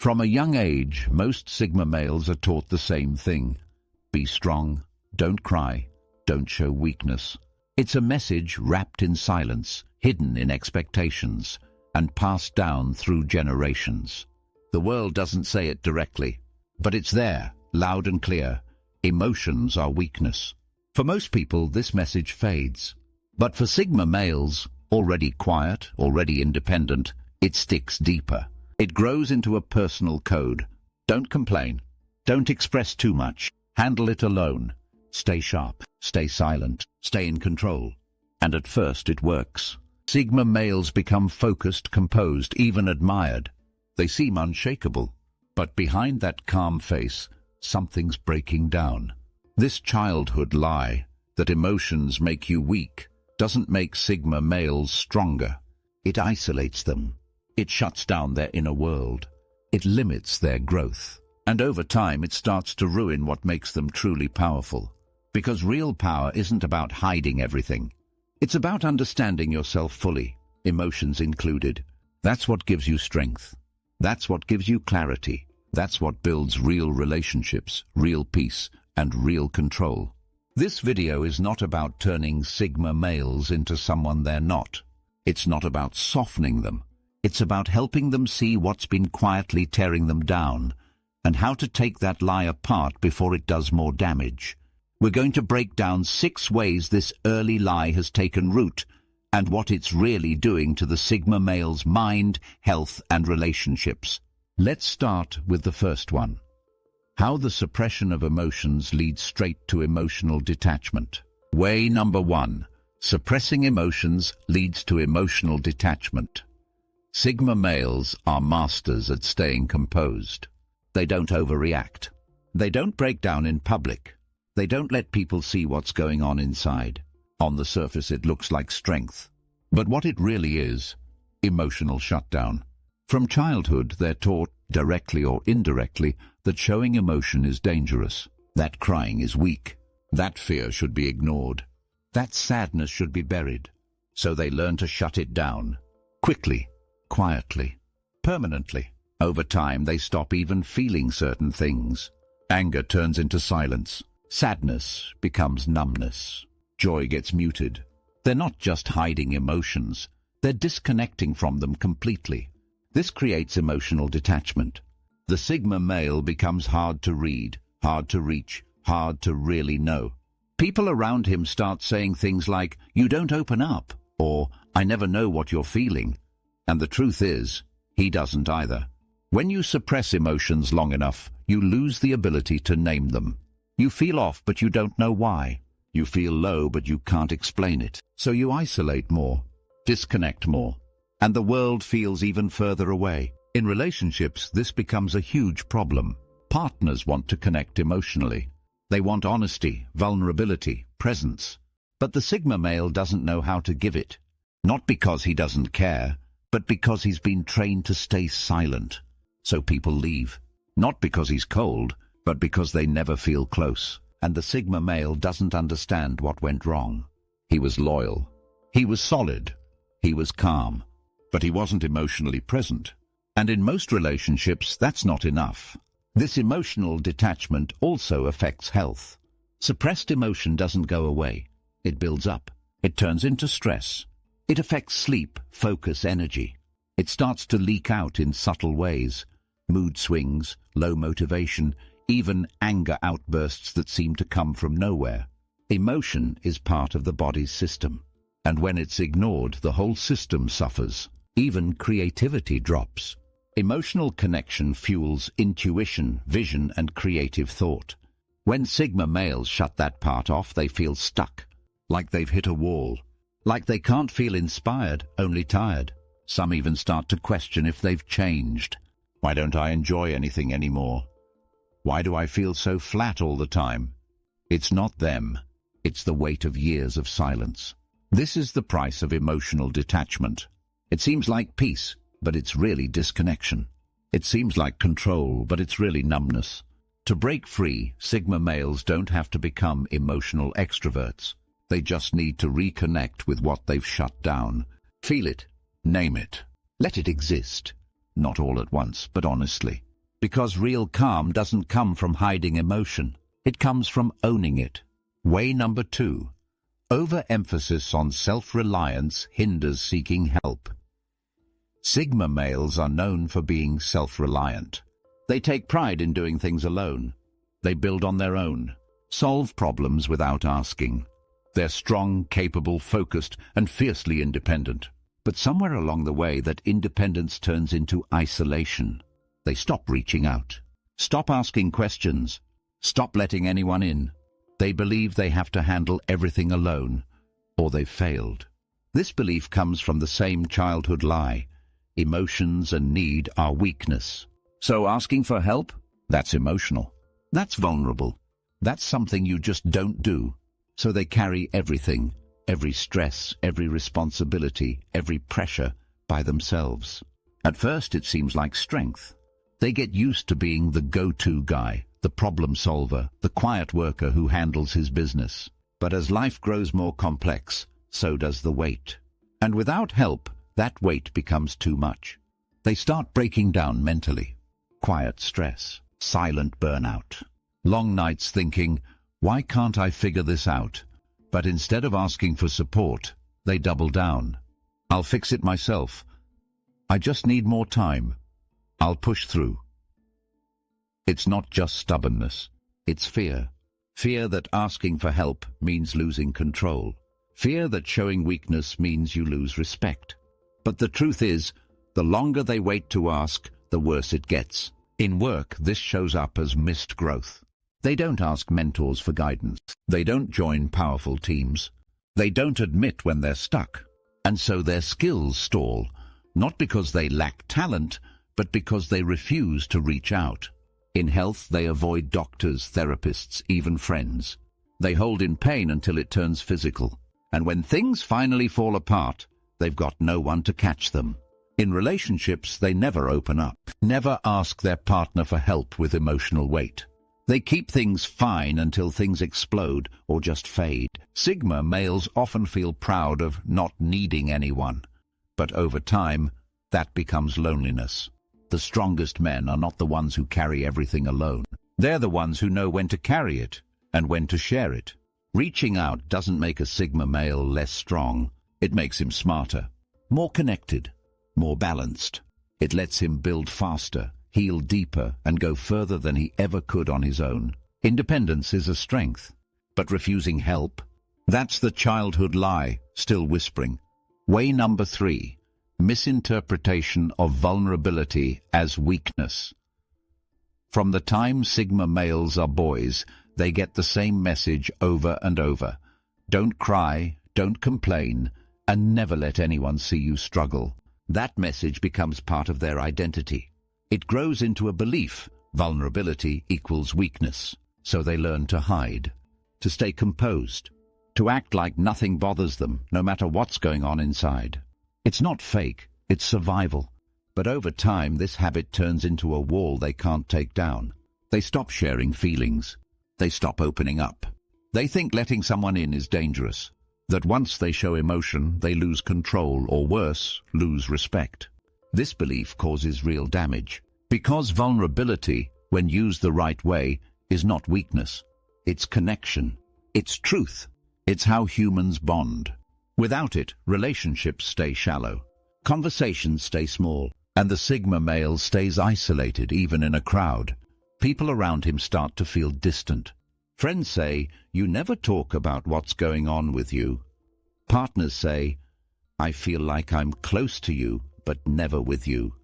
From a young age, most Sigma males are taught the same thing. Be strong, don't cry, don't show weakness. It's a message wrapped in silence, hidden in expectations, and passed down through generations. The world doesn't say it directly, but it's there, loud and clear. Emotions are weakness. For most people, this message fades. But for Sigma males, already quiet, already independent, it sticks deeper. It grows into a personal code. Don't complain. Don't express too much. Handle it alone. Stay sharp. Stay silent. Stay in control. And at first it works. Sigma males become focused, composed, even admired. They seem unshakable. But behind that calm face, something's breaking down. This childhood lie, that emotions make you weak, doesn't make Sigma males stronger. It isolates them. It shuts down their inner world. It limits their growth. And over time it starts to ruin what makes them truly powerful. Because real power isn't about hiding everything. It's about understanding yourself fully, emotions included. That's what gives you strength. That's what gives you clarity. That's what builds real relationships, real peace, and real control. This video is not about turning Sigma males into someone they're not. It's not about softening them. It's about helping them see what's been quietly tearing them down, and how to take that lie apart before it does more damage. We're going to break down 6 ways this early lie has taken root, and what it's really doing to the Sigma male's mind, health, and relationships. Let's start with the first one. How the suppression of emotions leads straight to emotional detachment. Way number 1. Suppressing emotions leads to emotional detachment. Sigma males are masters at staying composed. They don't overreact. They don't break down in public. They don't let people see what's going on inside. On the surface it looks like strength. But what it really is, emotional shutdown. From childhood they're taught, directly or indirectly, that showing emotion is dangerous, that crying is weak, that fear should be ignored, that sadness should be buried. So they learn to shut it down, quickly, quietly, permanently. Over time they stop even feeling certain things. Anger turns into silence. Sadness becomes numbness. Joy gets muted. They're not just hiding emotions, they're disconnecting from them completely. This creates emotional detachment. The Sigma male becomes hard to read, hard to reach, hard to really know. People around him start saying things like, "You don't open up," or "I never know what you're feeling." And the truth is, he doesn't either. When you suppress emotions long enough, you lose the ability to name them. You feel off, but you don't know why. You feel low, but you can't explain it. So you isolate more, disconnect more, and the world feels even further away. In relationships, this becomes a huge problem. Partners want to connect emotionally. They want honesty, vulnerability, presence. But the Sigma male doesn't know how to give it. Not because he doesn't care, but because he's been trained to stay silent. So people leave. Not because he's cold, but because they never feel close. And the Sigma male doesn't understand what went wrong. He was loyal. He was solid. He was calm. But he wasn't emotionally present. And in most relationships, that's not enough. This emotional detachment also affects health. Suppressed emotion doesn't go away. It builds up. It turns into stress. It affects sleep, focus, energy. It starts to leak out in subtle ways. Mood swings, low motivation, even anger outbursts that seem to come from nowhere. Emotion is part of the body's system. And when it's ignored, the whole system suffers. Even creativity drops. Emotional connection fuels intuition, vision, and creative thought. When Sigma males shut that part off, they feel stuck, like they've hit a wall, like they can't feel inspired, only tired. Some even start to question if they've changed. Why don't I enjoy anything anymore? Why do I feel so flat all the time? It's not them. It's the weight of years of silence. This is the price of emotional detachment. It seems like peace, but it's really disconnection. It seems like control, but it's really numbness. To break free, Sigma males don't have to become emotional extroverts. They just need to reconnect with what they've shut down. Feel it, name it, let it exist. Not all at once, but honestly. Because real calm doesn't come from hiding emotion. It comes from owning it. Way number 2. Overemphasis on self-reliance hinders seeking help. Sigma males are known for being self-reliant. They take pride in doing things alone. They build on their own, solve problems without asking. They're strong, capable, focused, and fiercely independent. But somewhere along the way, that independence turns into isolation. They stop reaching out, stop asking questions, stop letting anyone in. They believe they have to handle everything alone, or they've failed. This belief comes from the same childhood lie. Emotions and need are weakness. So asking for help? That's emotional. That's vulnerable. That's something you just don't do. So they carry everything, every stress, every responsibility, every pressure by themselves. At first it seems like strength. They get used to being the go-to guy, the problem solver, the quiet worker who handles his business. But as life grows more complex, so does the weight. And without help, that weight becomes too much. They start breaking down mentally. Quiet stress, silent burnout. Long nights thinking, why can't I figure this out? But instead of asking for support, they double down. I'll fix it myself. I just need more time. I'll push through. It's not just stubbornness. It's fear. Fear that asking for help means losing control. Fear that showing weakness means you lose respect. But the truth is, the longer they wait to ask, the worse it gets. In work, this shows up as missed growth. They don't ask mentors for guidance. They don't join powerful teams. They don't admit when they're stuck. And so their skills stall, not because they lack talent, but because they refuse to reach out. In health, they avoid doctors, therapists, even friends. They hold in pain until it turns physical. And when things finally fall apart, they've got no one to catch them. In relationships, they never open up, never ask their partner for help with emotional weight. They keep things fine until things explode or just fade. Sigma males often feel proud of not needing anyone. But over time, that becomes loneliness. The strongest men are not the ones who carry everything alone. They're the ones who know when to carry it and when to share it. Reaching out doesn't make a Sigma male less strong. It makes him smarter, more connected, more balanced. It lets him build faster, heal deeper, and go further than he ever could on his own. Independence is a strength, but refusing help, that's the childhood lie, still whispering. Way number 3. Misinterpretation of vulnerability as weakness. From the time Sigma males are boys, they get the same message over and over. Don't cry, don't complain, and never let anyone see you struggle. That message becomes part of their identity. It grows into a belief, vulnerability equals weakness. So they learn to hide, to stay composed, to act like nothing bothers them, no matter what's going on inside. It's not fake, it's survival. But over time, this habit turns into a wall they can't take down. They stop sharing feelings. They stop opening up. They think letting someone in is dangerous. That once they show emotion, they lose control, or worse, lose respect. This belief causes real damage. Because vulnerability, when used the right way, is not weakness. It's connection. It's truth. It's how humans bond. Without it, relationships stay shallow. Conversations stay small. And the Sigma male stays isolated even in a crowd. People around him start to feel distant. Friends say, you never talk about what's going on with you. Partners say, I feel like I'm close to you, but never with you.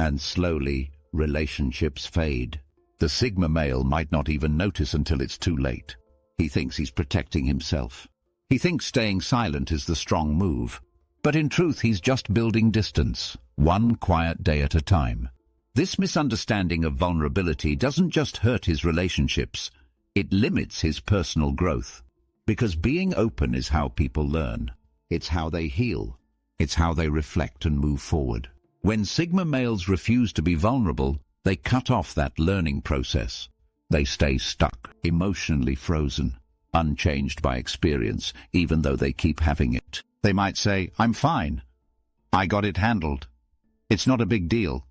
And slowly, relationships fade. The Sigma male might not even notice until it's too late. He thinks he's protecting himself. He thinks staying silent is the strong move. But in truth, he's just building distance, one quiet day at a time. This misunderstanding of vulnerability doesn't just hurt his relationships, it limits his personal growth. Because being open is how people learn. It's how they heal. It's how they reflect and move forward. When Sigma males refuse to be vulnerable, they cut off that learning process. They stay stuck, emotionally frozen, unchanged by experience, even though they keep having it. They might say, I'm fine. I got it handled. It's not a big deal.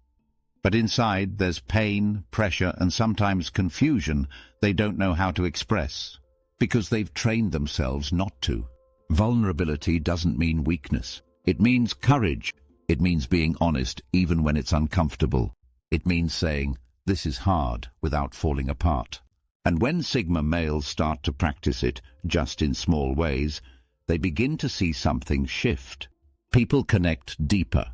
But inside there's pain, pressure, and sometimes confusion they don't know how to express, because they've trained themselves not to. Vulnerability doesn't mean weakness. It means courage. It means being honest even when it's uncomfortable. It means saying, "This is hard," without falling apart. And when Sigma males start to practice it, just in small ways, they begin to see something shift. People connect deeper.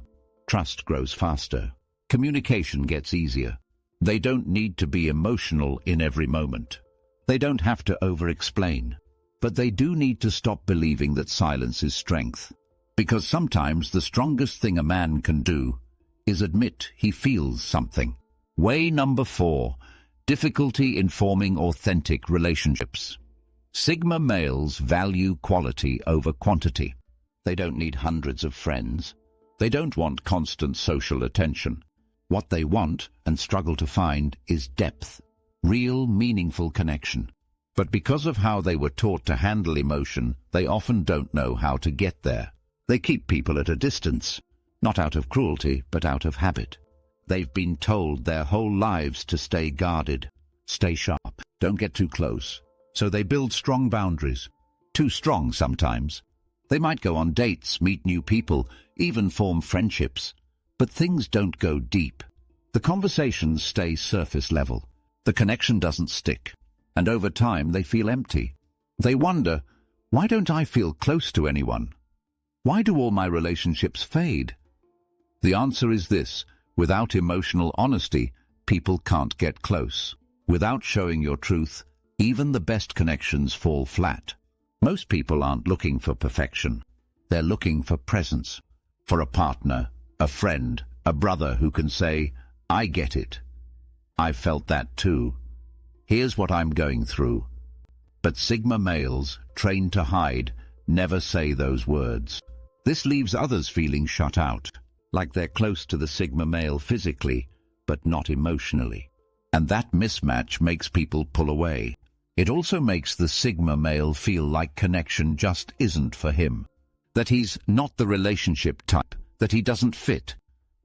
Trust grows faster. Communication gets easier. They don't need to be emotional in every moment. They don't have to over-explain. But they do need to stop believing that silence is strength. Because sometimes the strongest thing a man can do is admit he feels something. Way number 4. Difficulty in forming authentic relationships. Sigma males value quality over quantity. They don't need hundreds of friends. They don't want constant social attention. What they want and struggle to find is depth, real, meaningful connection. But because of how they were taught to handle emotion, they often don't know how to get there. They keep people at a distance, not out of cruelty, but out of habit. They've been told their whole lives to stay guarded, stay sharp, don't get too close. So they build strong boundaries, too strong sometimes. They might go on dates, meet new people, even form friendships. But things don't go deep. The conversations stay surface level. The connection doesn't stick. And over time they feel empty. They wonder, why don't I feel close to anyone? Why do all my relationships fade? The answer is this: without emotional honesty, people can't get close. Without showing your truth, even the best connections fall flat. Most people aren't looking for perfection. They're looking for presence. For a partner, a friend, a brother who can say, "I get it. I've felt that too. Here's what I'm going through." But Sigma males, trained to hide, never say those words. This leaves others feeling shut out, like they're close to the Sigma male physically, but not emotionally. And that mismatch makes people pull away. It also makes the Sigma male feel like connection just isn't for him, that he's not the relationship type, that he doesn't fit.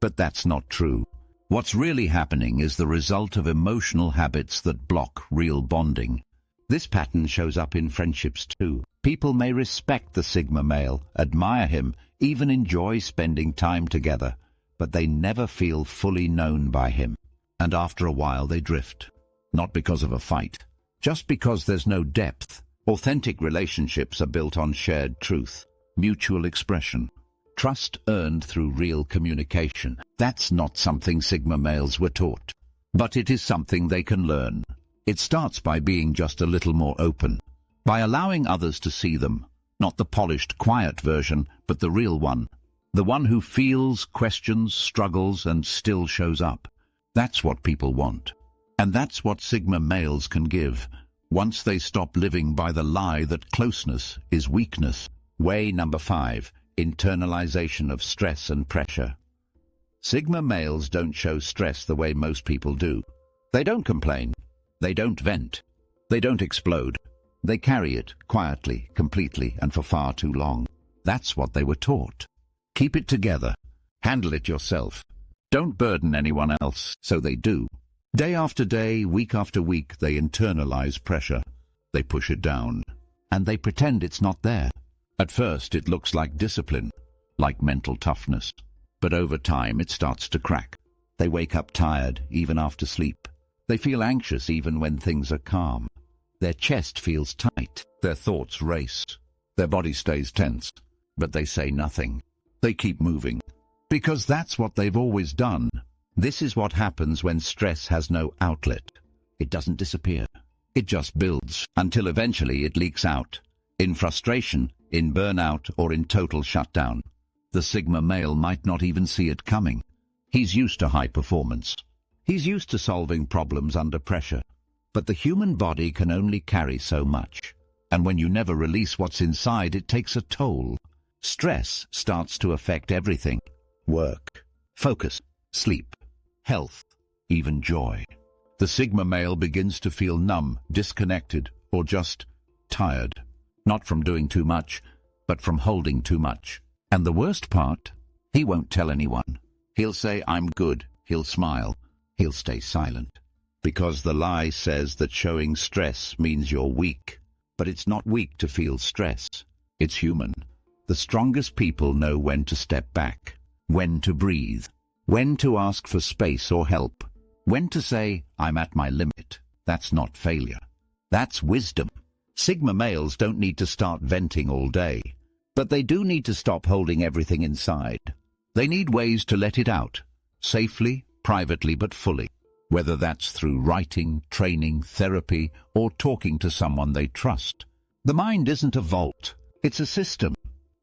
But that's not true. What's really happening is the result of emotional habits that block real bonding. This pattern shows up in friendships too. People may respect the Sigma male, admire him, even enjoy spending time together, but they never feel fully known by him. And after a while they drift. Not because of a fight, just because there's no depth. Authentic relationships are built on shared truth, mutual expression, trust earned through real communication. That's not something Sigma males were taught, but it is something they can learn. It starts by being just a little more open, by allowing others to see them, not the polished, quiet version, but the real one, the one who feels, questions, struggles, and still shows up. That's what people want. And that's what Sigma males can give, once they stop living by the lie that closeness is weakness. Way number 5. Internalization of stress and pressure. Sigma males don't show stress the way most people do. They don't complain. They don't vent. They don't explode. They carry it quietly, completely, and for far too long. That's what they were taught. Keep it together. Handle it yourself. Don't burden anyone else. So they do. Day after day, week after week, they internalize pressure. They push it down. And they pretend it's not there. At first, it looks like discipline, like mental toughness. But over time, it starts to crack. They wake up tired, even after sleep. They feel anxious even when things are calm. Their chest feels tight. Their thoughts race. Their body stays tense. But they say nothing. They keep moving. Because that's what they've always done. This is what happens when stress has no outlet. It doesn't disappear. It just builds, until eventually it leaks out. In frustration, in burnout, or in total shutdown. The Sigma male might not even see it coming. He's used to high performance. He's used to solving problems under pressure. But the human body can only carry so much. And when you never release what's inside, it takes a toll. Stress starts to affect everything. Work, focus, sleep, health, even joy. The Sigma male begins to feel numb, disconnected, or just tired. Not from doing too much, but from holding too much. And the worst part, he won't tell anyone. He'll say, "I'm good." he'll smile, he'll stay silent. Because the lie says that showing stress means you're weak. But it's not weak to feel stress. It's human. The strongest people know when to step back, when to breathe, when to ask for space or help, when to say, I'm at my limit. That's not failure. That's wisdom. Sigma males don't need to start venting all day, but they do need to stop holding everything inside. They need ways to let it out, safely, privately, but fully. Whether that's through writing, training, therapy, or talking to someone they trust. The mind isn't a vault, it's a system.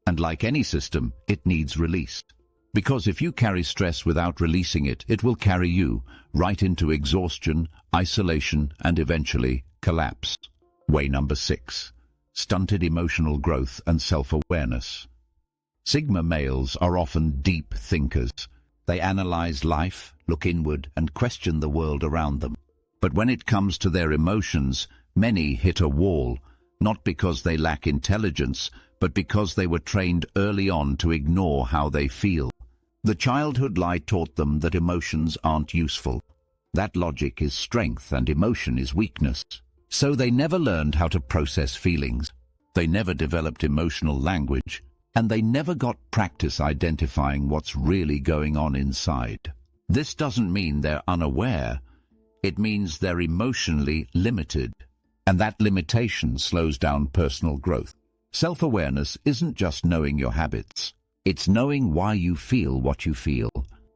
And like any system, it needs release. Because if you carry stress without releasing it, it will carry you right into exhaustion, isolation, and eventually collapse. Way number 6. Stunted emotional growth and self-awareness. Sigma males are often deep thinkers. They analyze life, look inward, and question the world around them. But when it comes to their emotions, many hit a wall, not because they lack intelligence, but because they were trained early on to ignore how they feel. The childhood lie taught them that emotions aren't useful. That logic is strength and emotion is weakness. So they never learned how to process feelings. They never developed emotional language. And they never got practice identifying what's really going on inside. This doesn't mean they're unaware. It means they're emotionally limited. And that limitation slows down personal growth. Self-awareness isn't just knowing your habits. It's knowing why you feel what you feel.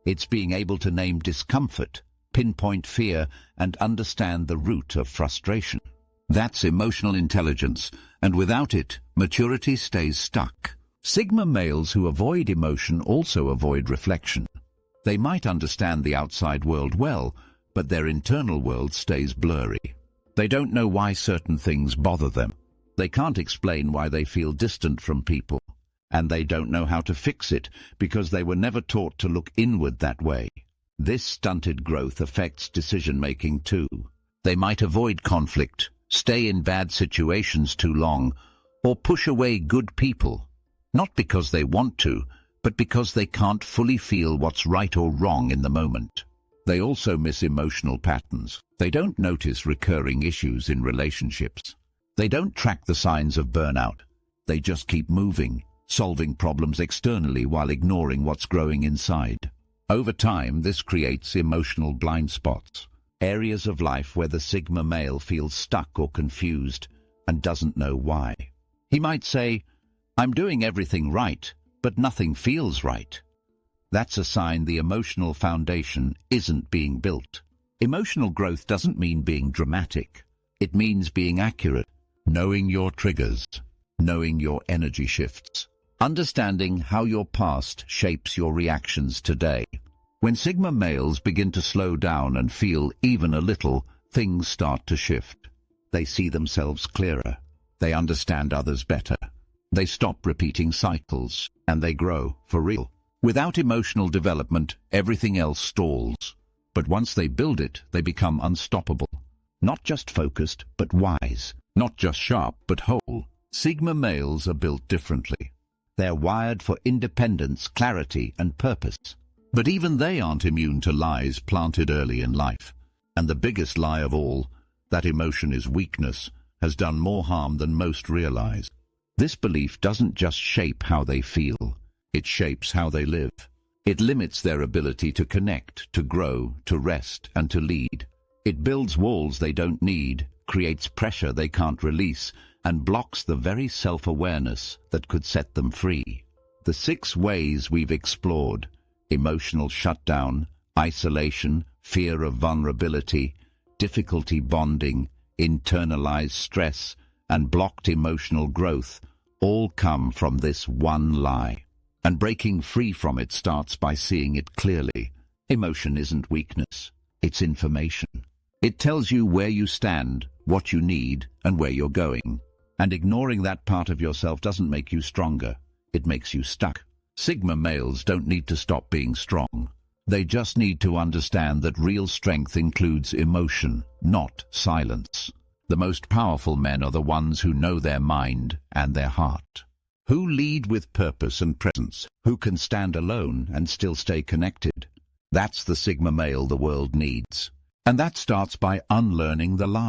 It's being able to name discomfort, pinpoint fear, and understand the root of frustration. That's emotional intelligence, and without it, maturity stays stuck. Sigma males who avoid emotion also avoid reflection. They might understand the outside world well, but their internal world stays blurry. They don't know why certain things bother them. They can't explain why they feel distant from people. And they don't know how to fix it because they were never taught to look inward that way. This stunted growth affects decision-making too. They might avoid conflict, stay in bad situations too long, or push away good people. Not because they want to, but because they can't fully feel what's right or wrong in the moment. They also miss emotional patterns. They don't notice recurring issues in relationships. They don't track the signs of burnout. They just keep moving, solving problems externally while ignoring what's growing inside. Over time, this creates emotional blind spots, areas of life where the Sigma male feels stuck or confused and doesn't know why. He might say, I'm doing everything right, but nothing feels right. That's a sign the emotional foundation isn't being built. Emotional growth doesn't mean being dramatic. It means being accurate, knowing your triggers, knowing your energy shifts, understanding how your past shapes your reactions today. When Sigma males begin to slow down and feel even a little, things start to shift. They see themselves clearer. They understand others better. They stop repeating cycles, and they grow, for real. Without emotional development, everything else stalls. But once they build it, they become unstoppable. Not just focused, but wise. Not just sharp, but whole. Sigma males are built differently. They're wired for independence, clarity, and purpose. But even they aren't immune to lies planted early in life. And the biggest lie of all, that emotion is weakness, has done more harm than most realize. This belief doesn't just shape how they feel, it shapes how they live. It limits their ability to connect, to grow, to rest, and to lead. It builds walls they don't need, creates pressure they can't release, and blocks the very self-awareness that could set them free. The 6 ways we've explored: emotional shutdown, isolation, fear of vulnerability, difficulty bonding, internalized stress, and blocked emotional growth, all come from this one lie. And breaking free from it starts by seeing it clearly. Emotion isn't weakness, it's information. It tells you where you stand, what you need, and where you're going. And ignoring that part of yourself doesn't make you stronger, it makes you stuck. Sigma males don't need to stop being strong. They just need to understand that real strength includes emotion, not silence. The most powerful men are the ones who know their mind and their heart, who lead with purpose and presence, who can stand alone and still stay connected, That's the Sigma male the world needs. And that starts by unlearning the lie.